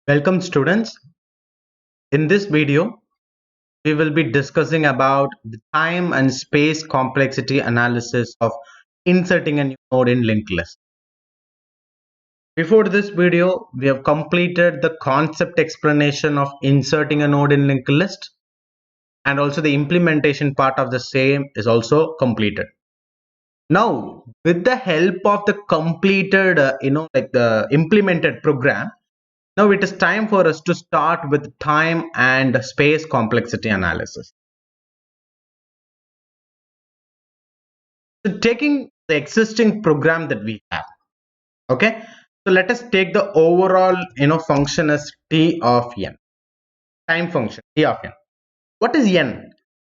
Welcome students. In this video, we will be discussing about the time and space complexity analysis of inserting a new node in linked list. Before this video, we have completed the concept explanation of inserting a node in linked list, and also the implementation part of the same is also completed. Now, with the help of the completed, the implemented program, now it is time for us to start with time and space complexity analysis. So taking the existing program that we have, okay. So let us take the overall function as t of n, time function t of n. What is n?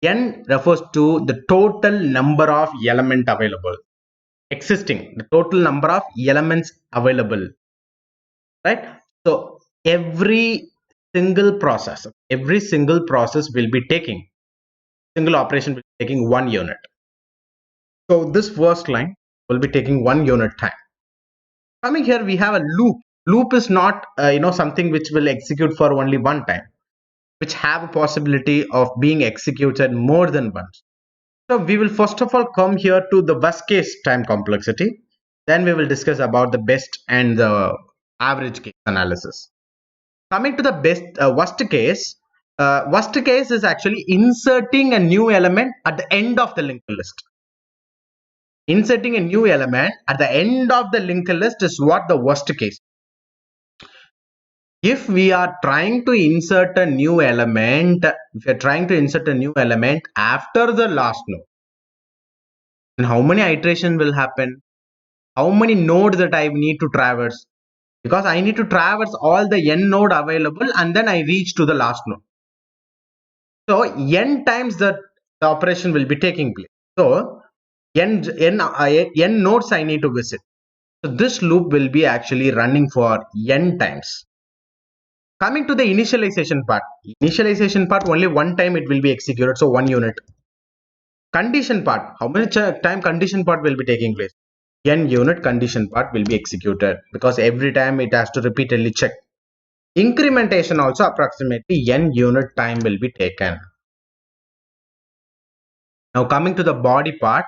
N refers to the total number of element available, existing, the total number of elements available, right? So every single process will be taking, single operation will be taking 1 unit. So this first line will be taking 1 unit time. Coming here, we have a loop. Loop is not something which will execute for only one time, which have a possibility of being executed more than once. So we will first of all come here to the worst case time complexity. Then we will discuss about the best and the average case analysis. Coming to the worst case is actually inserting a new element at the end of the linked list. Inserting a new element at the end of the linked list is what the worst case. If we are trying to insert a new element, after the last node, then how many iteration will happen? How many nodes that I need to traverse? Because I need to traverse all the n node available and then I reach to the last node. So n times the operation will be taking place. So n nodes I need to visit. So this loop will be actually running for n times. Coming to the initialization part, only one time it will be executed, so 1 unit. Condition part, how many time condition part will be taking place? N unit condition part will be executed, because every time it has to repeatedly check. Incrementation also approximately n unit time will be taken. Now coming to the body part,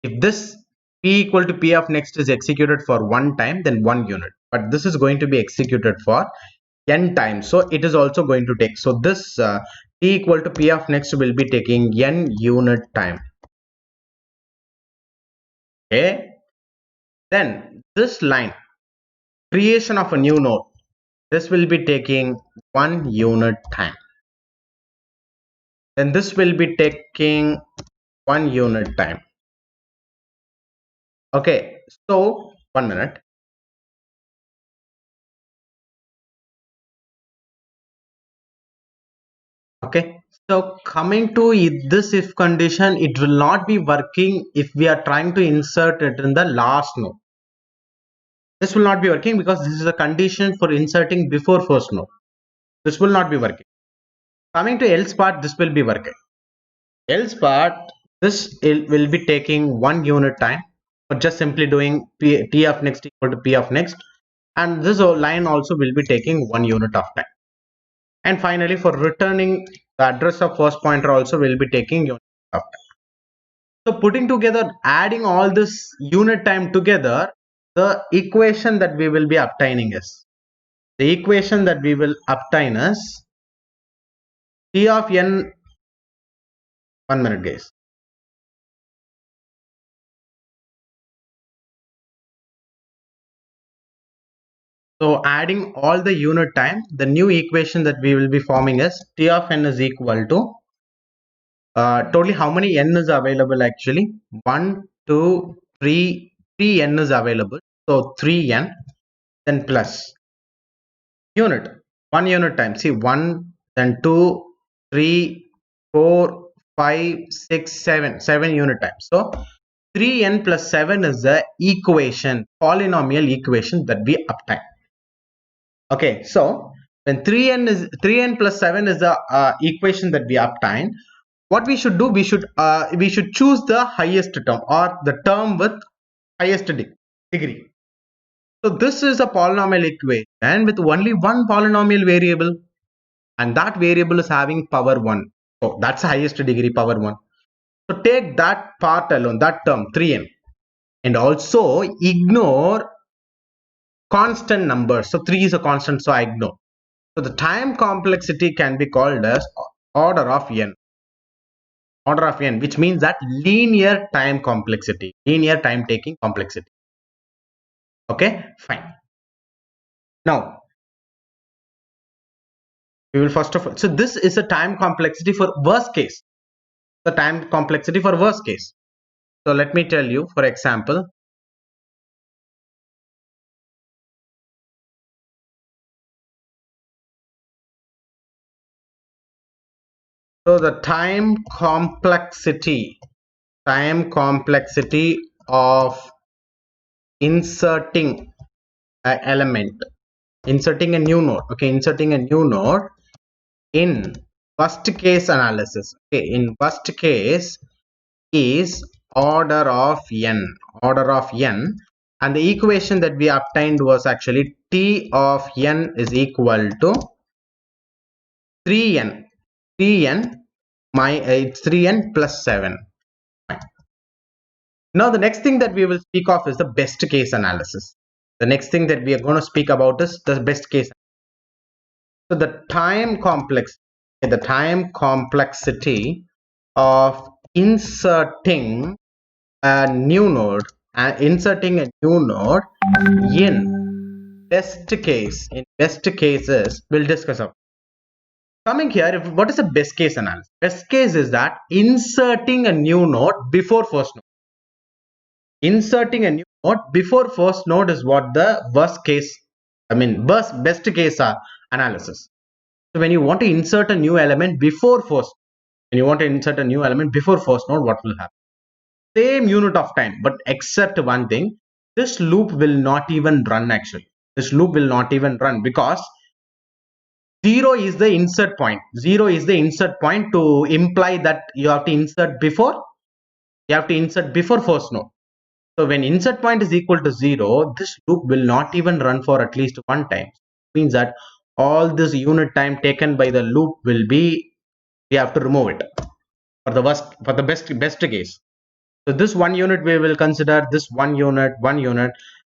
if this p equal to p of next is executed for one time, then 1 unit, but this is going to be executed for n times, so it is also going to take, so this p equal to p of next will be taking n unit time. Okay, then this line, creation of a new node, this will be taking 1 unit time. Then this will be taking 1 unit time. Okay, so 1 minute. Okay, so coming to this if condition, it will not be working if we are trying to insert it in the last node. This will not be working because this is a condition for inserting before first node. This will not be working. Coming to else part, this will be working. Else part, this will be taking 1 unit time for just simply doing t of next equal to p of next, and this line also will be taking 1 unit of time. And finally, for returning the address of first pointer also will be taking unit of time. So putting together, adding all this unit time together, the equation that we will be obtaining is, t of n, 1 minute guys. So adding all the unit time, the new equation that we will be forming is t of n is equal to totally how many n is available actually? 1, 2, 3, 3 n is available. So 3n, then plus unit, 1 unit time. See 1, then 2, 3, 4, 5, 6, 7, 7 unit time. So 3n plus 7 is the equation, polynomial equation that we obtain. Okay, so when 3n plus 7 is the equation that we obtain, what we should do, we should choose the highest term or the term with highest degree. So this is a polynomial equation with only one polynomial variable, and that variable is having power 1. So that's the highest degree, power 1. So take that part alone, that term 3n, and also ignore constant numbers. So 3 is a constant, so I ignore. So the time complexity can be called as order of n. Order of n, which means that linear time complexity, linear time taking complexity. Okay, fine. Now, we will first of all, so this is a time complexity for worst case. The time complexity for worst case. So let me tell you, for example, so the time complexity of inserting an element, inserting a new node. Okay, inserting a new node in worst case analysis. Okay, in worst case is order of n, order of n, and the equation that we obtained was actually T of n is equal to 3n. 3n, it's 3n plus 7. Now the next thing that we will speak of is the best case analysis. The next thing that we are going to speak about is the best case. So the time complexity of inserting a new node, in best cases we'll discuss about. Coming here, what is the best case analysis? Best case is that inserting a new node before first node. Inserting a new node before first node is what the best case analysis. So when you want to insert a new element before first, what will happen? Same unit of time, but except one thing, this loop will not even run actually. This loop will not even run because 0 is the insert point. 0 is the insert point to imply that you have to insert before first node. So when insert point is equal to 0, this loop will not even run for at least one time. It means that all this unit time taken by the loop will be, we have to remove it for the best case. So this one unit we will consider this one unit.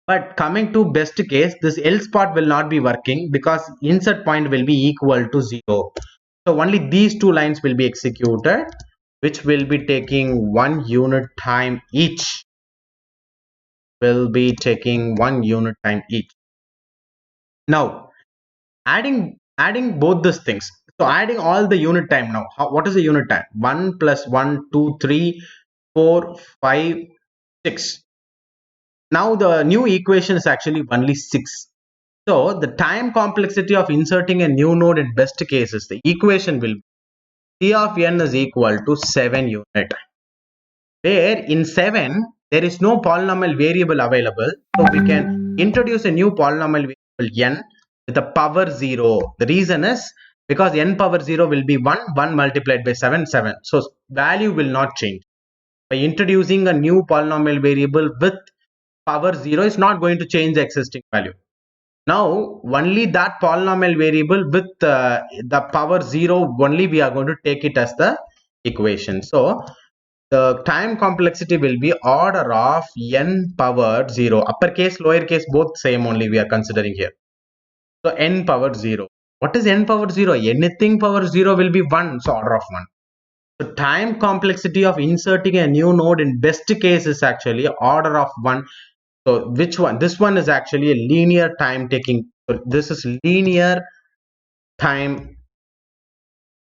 But coming to best case, this else part will not be working because insert point will be equal to 0. So only these two lines will be executed, which will be taking 1 unit time each. Now adding both these things. So adding all the unit time now. What is the unit time? 1 plus 1, 2, 3, 4, 5, 6. Now the new equation is actually only 6. So the time complexity of inserting a new node in best cases, the equation will be T of n is equal to 7 unit. Where in 7 there is no polynomial variable available, so we can introduce a new polynomial variable n with a power 0. The reason is because n power 0 will be 1 multiplied by 7, so value will not change. By introducing a new polynomial variable with power 0 is not going to change the existing value. Now only that polynomial variable with the power 0 only we are going to take it as the equation. So the time complexity will be order of n power 0. Uppercase, lowercase, both same only we are considering here. So n power 0. What is n power 0? Anything power 0 will be 1. So order of 1. The time complexity of inserting a new node in best case is actually order of 1. So which one? This one is actually a linear time taking. So this is linear time.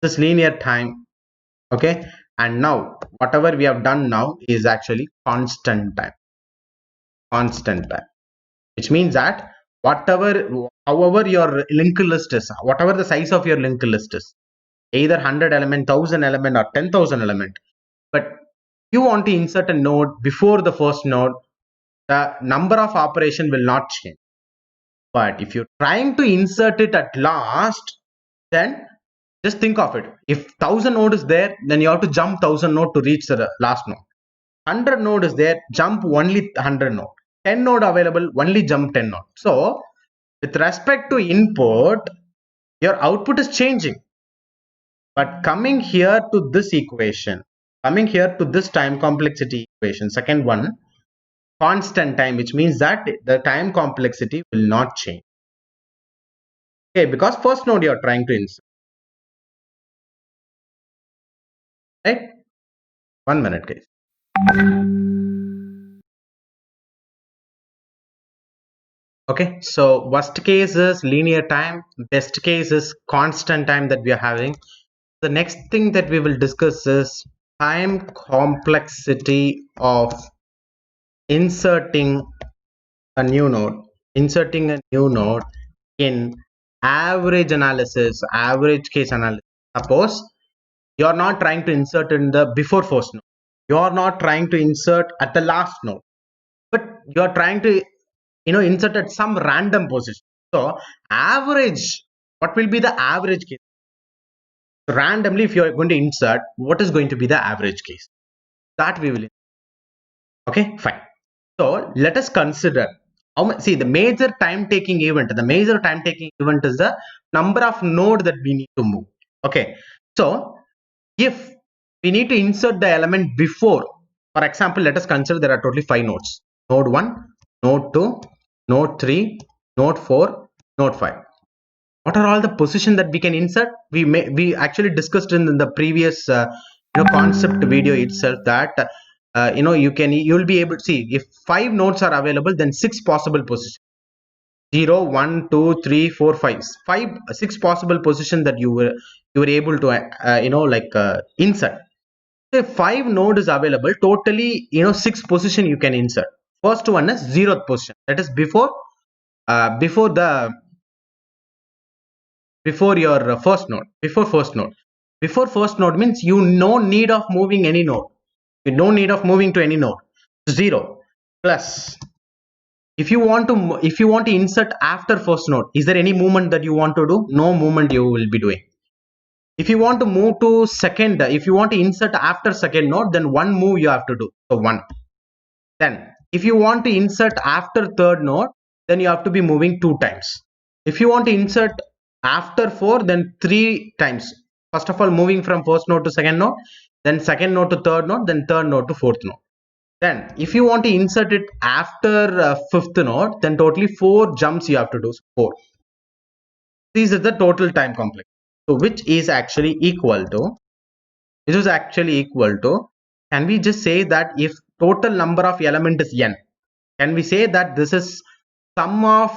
This linear time. Okay. And now whatever we have done now is actually constant time. Constant time. Which means that however your linked list is, whatever the size of your linked list is, either 100 element, 1000 element or 10,000 element, but you want to insert a node before the first node, the number of operation will not change. But if you're trying to insert it at last, then just think of it. If 1000 node is there, then you have to jump 1000 node to reach the last node. 100 node is there, jump only 100 node. 10 node available, only jump 10 node. So with respect to input, your output is changing. But coming here to this equation, coming here to this time complexity equation, second one, constant time, which means that the time complexity will not change. Okay, because first node you're trying to insert, right? 1 minute, guys. Okay, so worst case is linear time, best case is constant time that we are having. The next thing that we will discuss is time complexity of inserting a new node, in average analysis, average case analysis. Suppose you are not trying to insert in the before first node, you are not trying to insert at the last node, but you are trying to insert at some random position. So average, what will be the average case? Randomly, if you are going to insert, what is going to be the average case? That we will. Okay, fine. So let us consider how much. See, the major time taking event. The major time taking event is the number of node that we need to move. Okay. So if we need to insert the element before, for example, let us consider there are totally 5 nodes. Node 1, node 2, node 3, node 4, node 5. What are all the position that we can insert? We actually discussed in the previous concept video itself that you'll be able to see if 5 nodes are available, then 6 possible positions. 0, 1, 2, 3, 4, 5, 6 possible position that you were able to insert. So if 5 node is available, totally 6 position you can insert. First one is 0th position, that is before your first node. Before first node means you no need of moving any node, you no need of moving to any node. 0 plus, if you want to insert after first node, is there any movement that you want to do? No movement you will be doing. If you want to move to second, if you want to insert after second node, then one move you have to do, so 1. Then if you want to insert after third node, then you have to be moving 2 times. If you want to insert after 4, then 3 times. First of all, moving from first node to second node, then second node to third node, then third node to fourth node. Then if you want to insert it after fifth node, then totally 4 jumps you have to do. 4. These are the total time complexity. So which is actually equal to, can we just say that if total number of element is n, can we say that this is sum of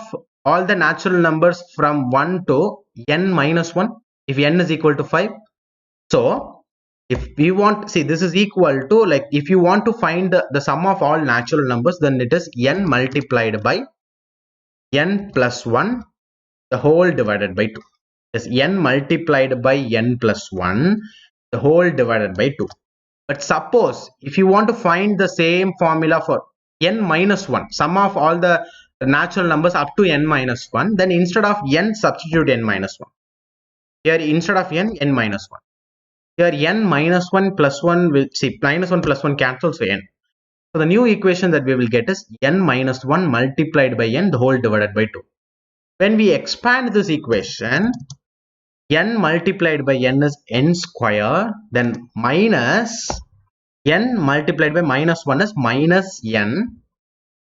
all the natural numbers from 1 to n minus 1, if n is equal to 5? So if we want, see, this is equal to, like, if you want to find the sum of all natural numbers, then it is n multiplied by n plus 1 the whole divided by 2. Is n multiplied by n plus 1 the whole divided by 2. But suppose if you want to find the same formula for n minus 1, sum of all the natural numbers up to n minus 1, then instead of n, substitute n minus 1. Here instead of n minus 1. Here n minus 1 plus 1 will, see, minus 1 plus 1 cancels, so n. So the new equation that we will get is n minus 1 multiplied by n the whole divided by 2. When we expand this equation, n multiplied by n is n square, then minus n multiplied by minus 1 is minus n,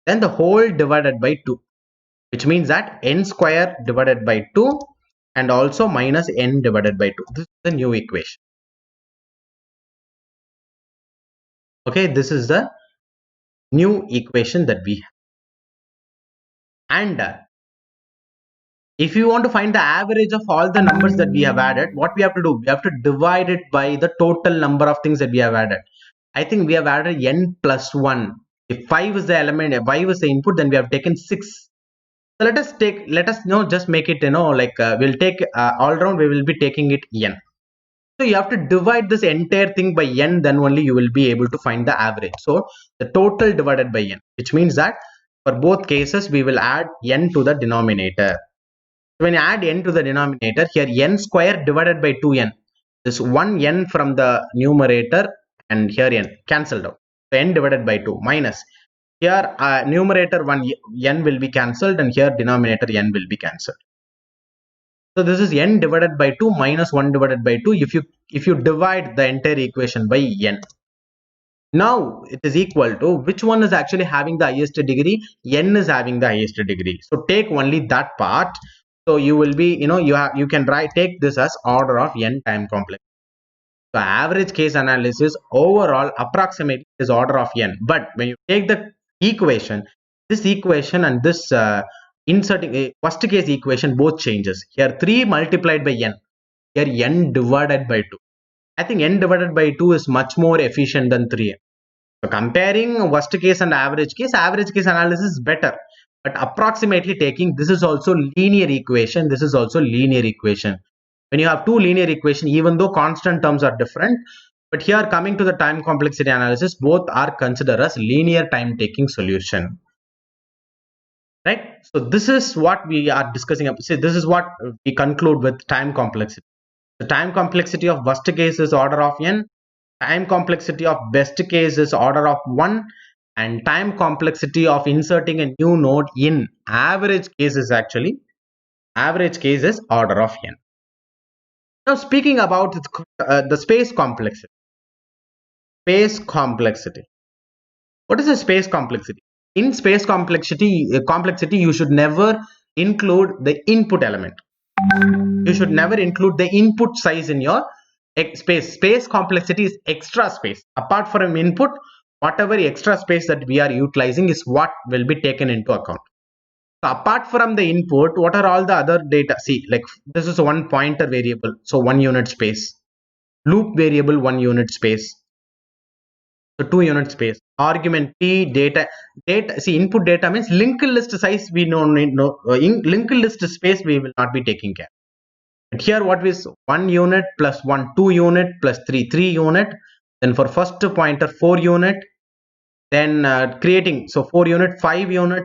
then the whole divided by 2, which means that n square divided by 2 and also minus n divided by 2. This is the new equation. Okay, this is the new equation that we have. And if you want to find the average of all the numbers that we have added, what we have to do? We have to divide it by the total number of things that we have added. I think we have added n plus 1. If 5 is the element, if 5 is the input, then we have taken 6. So let us just make it, we'll take all around, we will be taking it n. So you have to divide this entire thing by n, then only you will be able to find the average. So the total divided by n, which means that for both cases, we will add n to the denominator. When you add n to the denominator, here n square divided by 2n, this 1n from the numerator and here n cancelled out. So n divided by 2 minus Here numerator 1 n will be cancelled, and here denominator n will be cancelled. So this is n divided by 2 minus 1 divided by 2 if you divide the entire equation by n. Now it is equal to which one is actually having the highest degree? N is having the highest degree. So take only that part. So you will be, you can take this as order of n time complex. So average case analysis overall approximately is order of n. But when you take the equation, this equation and this inserting a first case equation both changes. Here 3 multiplied by n. Here n divided by 2. I think n divided by 2 is much more efficient than 3n. So comparing worst case and average case analysis is better. But approximately taking, this is also linear equation. This is also linear equation. When you have two linear equation, even though constant terms are different, but here coming to the time complexity analysis, both are considered as linear time taking solution. Right? So this is what we are discussing. See, this is what we conclude with time complexity. The time complexity of worst case is order of n. Time complexity of best case is order of 1, and time complexity of inserting a new node in average case is order of n. Now speaking about the space complexity. Space complexity. What is the space complexity? In space complexity, you should never include the input element. You should never include the input size in your space. Space complexity is extra space. Apart from input, whatever extra space that we are utilizing is what will be taken into account. So apart from the input, what are all the other data? See, like this is one pointer variable, so 1 unit space. Loop variable, 1 unit space. So 2 unit space. Argument P, data. See, input data means linked list size we don't need. Linked list space we will not be taking care. And here what is 1 unit plus 1, 2 unit plus 3, 3 unit. Then for first pointer 4 unit. Then creating, so 4 unit, 5 unit.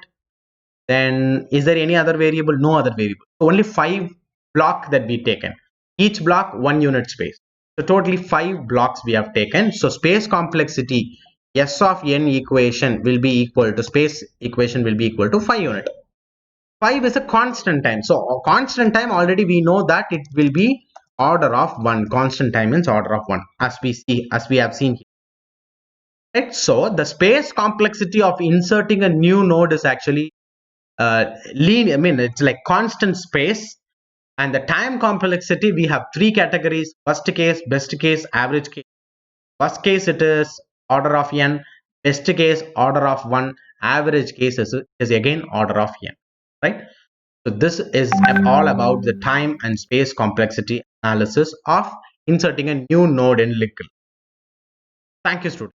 Then is there any other variable? No other variable. So only 5 block that we taken. Each block 1 unit space. So totally 5 blocks we have taken. So space complexity S of n equation will be equal to space equation will be equal to 5 unit. 5 is a constant time. So constant time already we know that it will be order of 1. Constant time means order of 1 as we have seen here. Right? So the space complexity of inserting a new node is actually linear. I mean, it's like constant space. And the time complexity, we have 3 categories: worst case, best case, average case. Worst case it is order of n, best case order of 1, average case is again order of n, right? So this is all about the time and space complexity analysis of inserting a new node in liquid. Thank you, students.